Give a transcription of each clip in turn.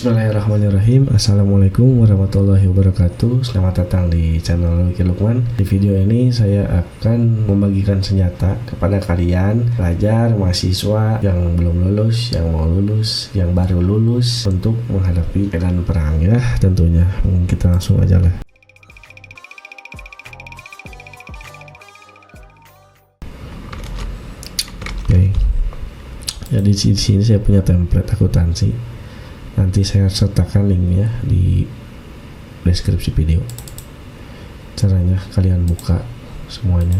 Bismillahirrahmanirrahim. Assalamualaikum warahmatullahi wabarakatuh. Selamat datang di channel Lucky Lukman. Di video ini saya akan membagikan senjata kepada kalian pelajar, mahasiswa yang belum lulus, yang mau lulus, yang baru lulus untuk menghadapi medan perang ya tentunya. Kita langsung aja lah. Oke. Jadi di sini saya punya template akuntansi. Nanti saya sertakan linknya di deskripsi video. Caranya kalian buka semuanya.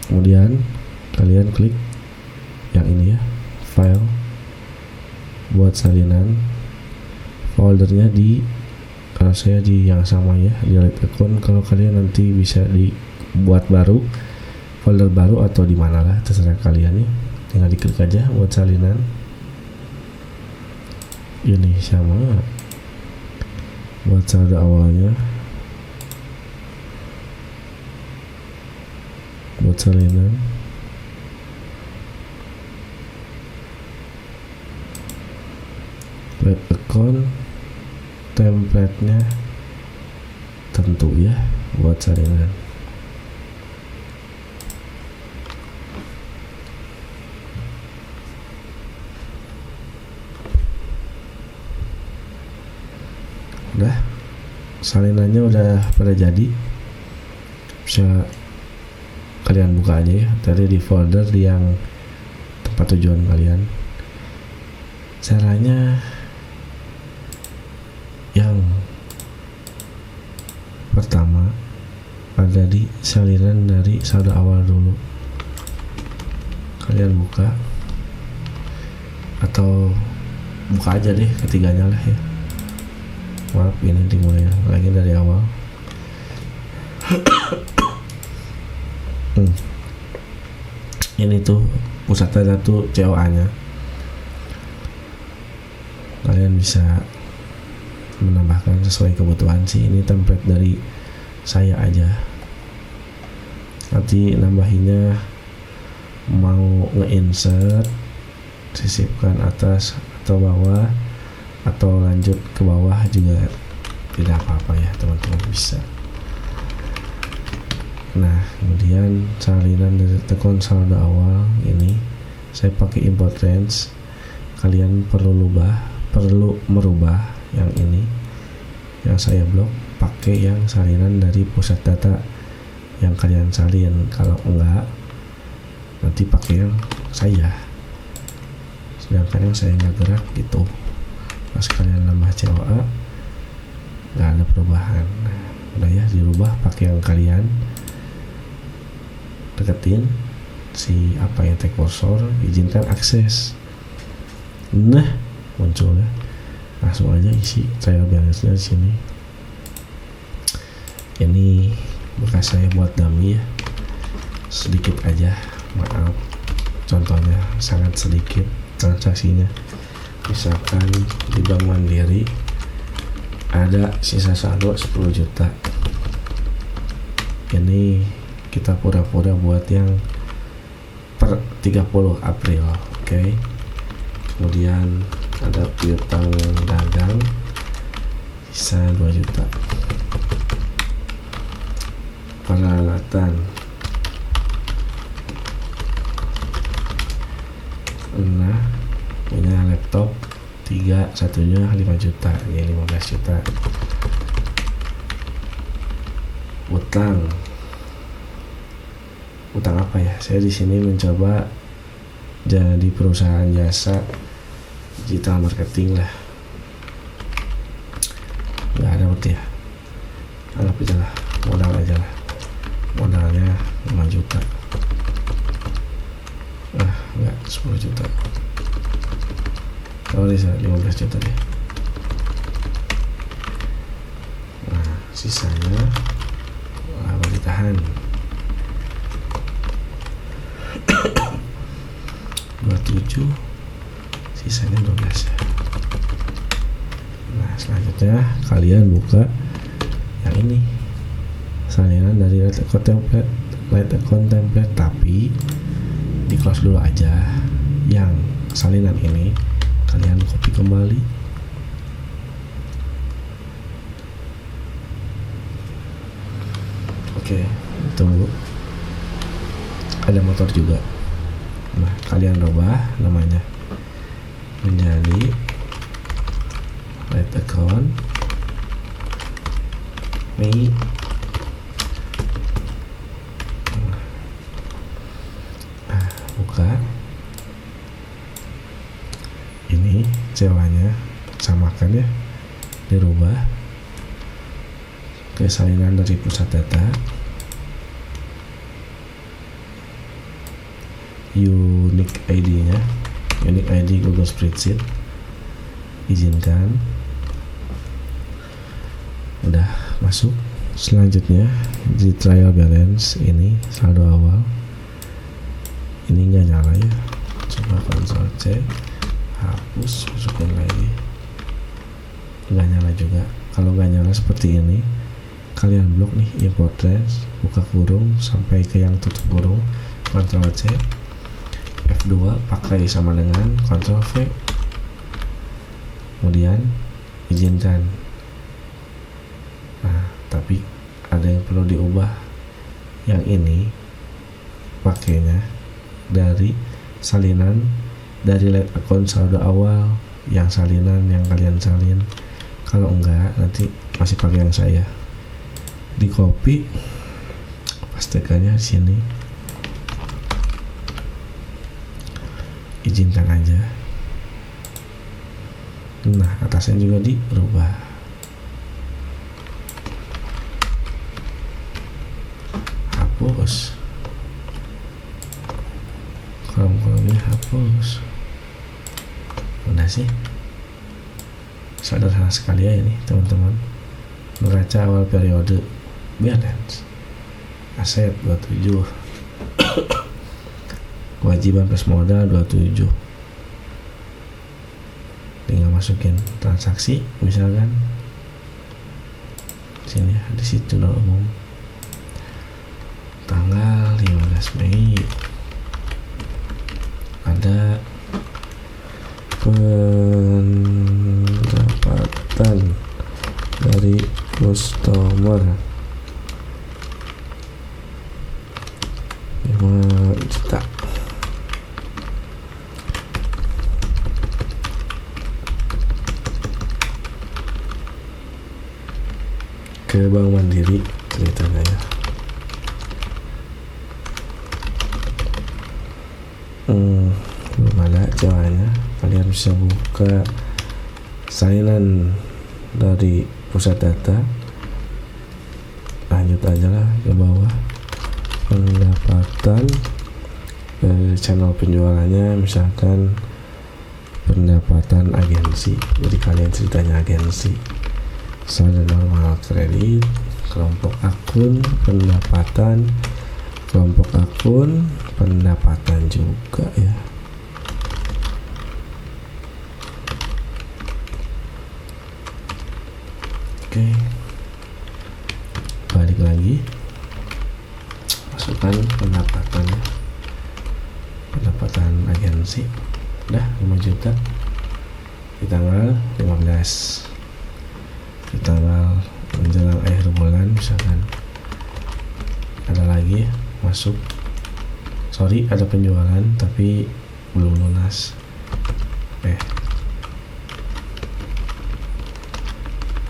Kemudian kalian klik yang ini ya, file, buat salinan. Foldernya kalau saya di yang sama ya, di delete account. Kalau kalian nanti bisa dibuat baru, folder baru atau di mana lah, terserah kalian ya. Tinggal diklik aja buat salinan. Ini sama buat saldo awalnya, buat salinan. Web account, template-nya tentu ya buat salinan. Udah, salinannya udah pada jadi, bisa kalian buka aja ya. Tadi di folder yang tempat tujuan kalian. Caranya yang pertama ada di salinan dari saldo awal dulu, kalian buka atau buka aja deh ketiganya lah ya. Maaf, ini dimulai lagi dari awal. Ini tuh pusat data tuh COA nya, kalian bisa menambahkan sesuai kebutuhan sih. Ini template dari saya aja. Nanti nambahinnya mau nge-insert, sisipkan atas atau bawah, atau lanjut ke bawah juga tidak apa-apa ya teman-teman, bisa. Nah, kemudian salinan dari tekon saldo awal ini saya pakai import range. Kalian perlu merubah yang ini, yang saya blok, pakai yang salinan dari pusat data yang kalian salin. Kalau enggak, nanti pakai yang saya, sedangkan yang saya nggak gerak gitu. Pas kalian nambah COA nggak ada perubahan. Nah, udah ya, dirubah pakai yang kalian. Deketin si apa ya, tag cursor, izinkan akses. Nah, muncul ya. Langsung aja isi trial balance-nya di sini. Ini bekas saya buat dummy ya, sedikit aja, maaf. Contohnya sangat sedikit transaksinya. Misalkan di Bank Mandiri ada sisa saldo 10 juta. Ini kita pura-pura buat yang per 30 April, oke. Kemudian ada piutang dagang sisa 2 juta. Peralatan punya laptop 3, satunya 5 juta, ya 15 juta. Utang apa ya? Saya di sini mencoba jadi perusahaan jasa digital marketing lah. Nggak ada berarti ya, anggap aja lah, modal aja lah. Modalnya 5 juta. Enggak, 10 juta. Kalau bisa 15 juta deh. Nah, sisanya ditahan 27, sisanya 12 ya. Nah, selanjutnya kalian buka yang ini, salinan dari template light account template, tapi di close dulu aja. Yang salinan ini kalian copy kembali. Oke, tunggu, ada motor juga. Nah, kalian rubah namanya menjadi light account Mei. Buka ini cewanya, samakan ya, dirubah ke salinan dari pusat data. Unique ID nya, unique ID Google Spreadsheet, izinkan. Udah masuk. Selanjutnya di trial balance ini saldo awal, ini nggak nyala ya, coba Ctrl C, hapus, masukin lagi, nggak nyala juga. Kalau nggak nyala seperti ini, kalian blok nih import trends, buka kurung sampai ke yang tutup kurung, Ctrl C, F2 pakai sama dengan Ctrl V, kemudian izinkan. Nah, tapi ada yang perlu diubah. Yang ini pakainya dari salinan dari light account saldo awal, yang salinan yang kalian salin. Kalau enggak, nanti masih pakai yang saya. Di copy, pastikannya di sini. Izinkan aja. Nah, atasnya juga dirubah. Hapus. Kolom-kolomnya hapus. Udah sih. Sederhana sekali ya ini, teman-teman. Neraca awal periode, balance, aset 27, kewajiban plus modal 27. Tinggal masukin transaksi, misalkan sini di situ umum, tanggal 15 Mei ada pendapatan dari customer 5 juta. Ke Bank Mandiri ceritanya ya. Belum ada caranya. Kalian bisa buka salinan dari pusat data, lanjut aja lah ke bawah, pendapatan, channel penjualannya misalkan pendapatan agensi, jadi kalian ceritanya agensi. Saldo normal kredit, kelompok akun pendapatan, kelompok akun pendapatan juga ya. Oke, balik lagi, masukkan pendapatannya, pendapatan agensi udah 5 juta di tanggal 15, di tanggal menjelang akhir bulan misalkan. Ada lagi masuk, ada penjualan tapi belum lunas.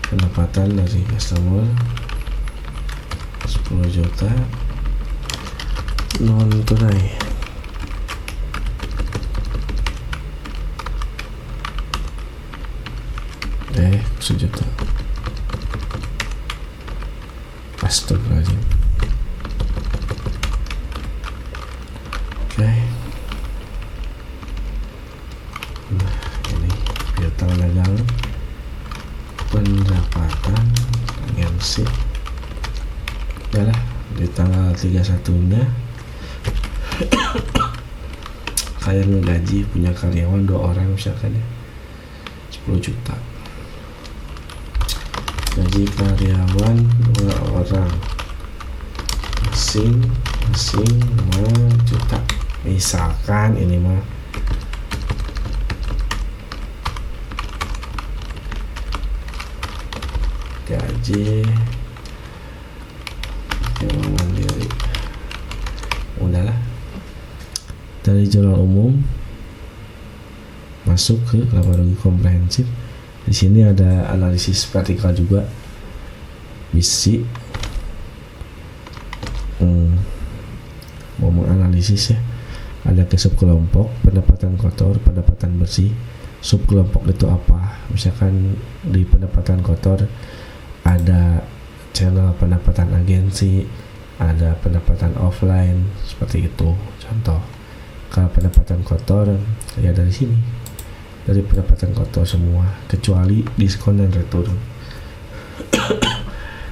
Pendapatan dari customer 10 juta non tunai. Sejuta. Astagfirullahaladzim. Oke. Nah, ini piutang dagang, pendapatan agensi. Udah di tanggal 31-nya kalian ngegaji punya karyawan 2 orang misalkan ya, 10 juta. Gaji karyawan 2 orang, asing leasing 5 juta misalkan ini mah. Gaji yang mandiri udahlah. Dari jurnal umum masuk ke laba rugi komprehensif. Di sini ada analisis vertikal juga, bisi mau menganalisis ya. Ada ke subkelompok pendapatan kotor, pendapatan bersih. Subkelompok itu apa? Misalkan di pendapatan kotor ada channel pendapatan agensi, ada pendapatan offline, seperti itu contoh. Kalau pendapatan kotor ya dari sini, dari pendapatan kotor semua kecuali diskon dan return.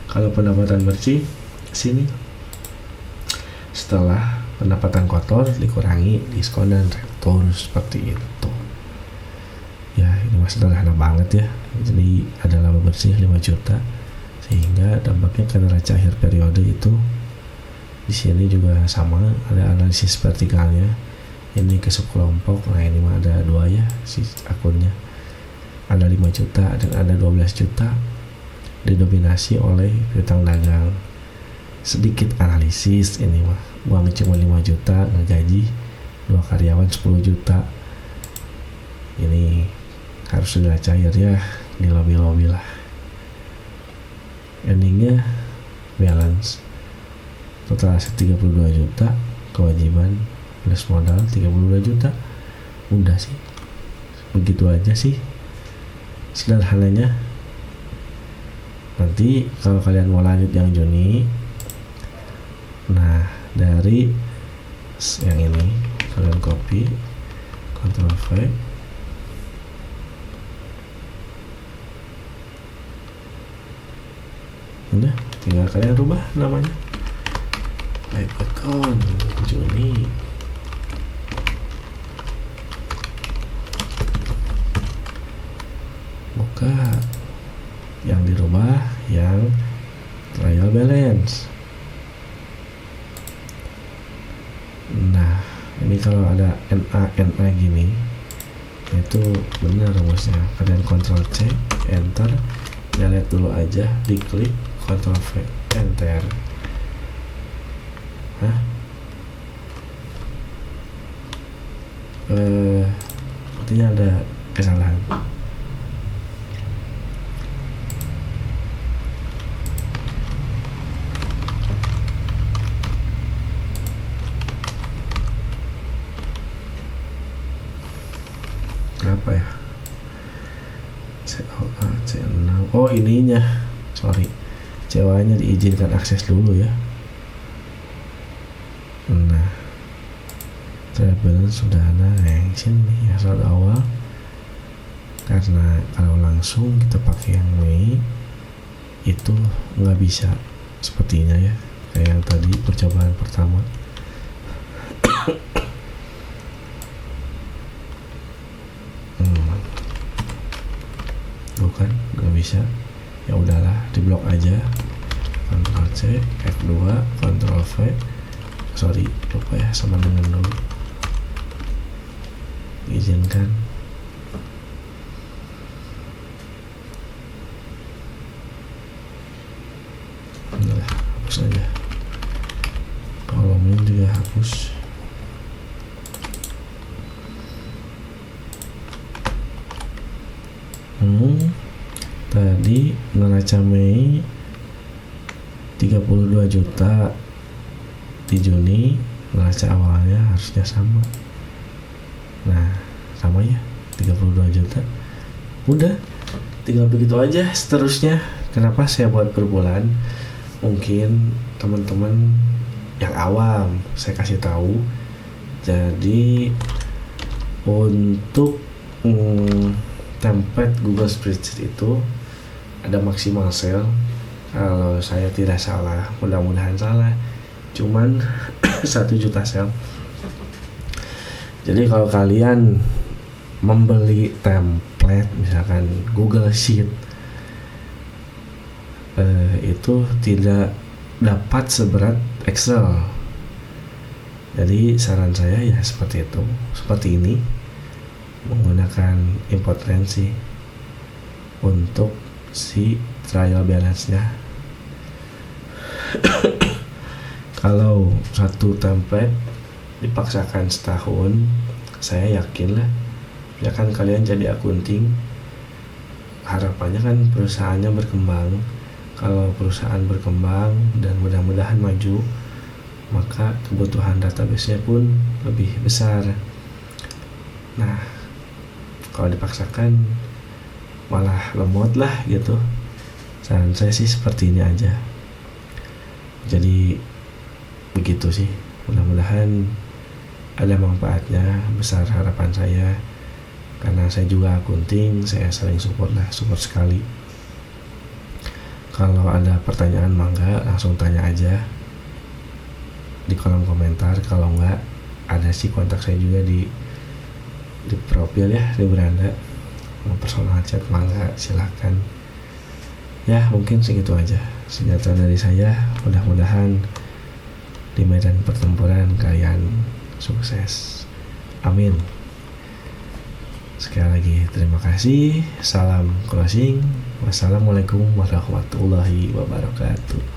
Kalau pendapatan bersih sini setelah pendapatan kotor dikurangi diskon dan return, seperti itu ya. Ini masih sederhana banget ya. Jadi ada laba bersih 5 juta, sehingga dampaknya ke neraca akhir periode itu di sini juga sama, ada analisis vertikalnya. Ini ke subkelompok. Nah ini mah ada 2 ya si akunnya, ada 5 juta dan ada 12 juta didominasi oleh piutang dagang. Sedikit analisis, ini mah uangnya cuma 5 juta, ngegaji 2 karyawan 10 juta. Ini harus segera cair ya, di lobby lah. Endingnya balance total aset 32 juta, kewajiban plus modal 32 juta. Udah sih, begitu aja sih sederhananya. Nanti kalau kalian mau lanjut yang Juni, nah dari yang ini kalian copy, Ctrl V, udah tinggal kalian rubah namanya, live account Juni. Buka, yang dirubah yang trial balance. Nah ini kalau ada NA gini itu benar rumusnya. Kalian Ctrl C, enter, ya lihat dulu aja, diklik, Ctrl V, enter. Artinya ada kesalahan. Apa ya? COA C6. Oh ininya, sorry, COA-nya diizinkan akses dulu ya. Nah travel sudah ada yang sini asal awal, karena kalau langsung kita pakai yang Mei itu nggak bisa sepertinya ya, kayak yang tadi percobaan pertama. Bukan, nggak bisa. Ya udahlah, diblok aja. Ctrl C, F2, Ctrl V. Sorry, lupa ya, sama dengan dulu. Izinkan. Udah, hapus aja. Kolomnya juga hapus. Tadi neraca Mei 32 juta, di Juni neraca awalnya harusnya sama. Nah sama ya, 32 juta. Udah, tinggal begitu aja seterusnya. Kenapa saya buat per bulan? Mungkin teman-teman yang awam saya kasih tahu. Jadi untuk template Google Spreadsheet itu ada maksimal sale, kalau saya tidak salah, mudah-mudahan salah, cuman 1 juta sale. Jadi kalau kalian membeli template misalkan Google Sheet itu tidak dapat seberat Excel. Jadi saran saya ya seperti itu, seperti ini, menggunakan import range sih untuk si trial balance-nya. Kalau satu template dipaksakan setahun, saya yakin lah, ya kan kalian jadi akunting, harapannya kan perusahaannya berkembang. Kalau perusahaan berkembang dan mudah-mudahan maju, maka kebutuhan database-nya pun lebih besar. Nah, kalau dipaksakan malah lemot lah gitu. Saran saya sih seperti ini aja. Jadi begitu sih, mudah-mudahan ada manfaatnya, besar harapan saya. Karena saya juga akunting, saya sering support sekali. Kalau ada pertanyaan mangga langsung tanya aja di kolom komentar. Kalau enggak, ada sih kontak saya juga di profil ya, di beranda, mau personal chat mangga silakan. Ya mungkin segitu aja senjata dari saya. Mudah-mudahan di medan pertempuran kalian sukses, amin. Sekali lagi terima kasih. Salam closing. Wassalamualaikum warahmatullahi wabarakatuh.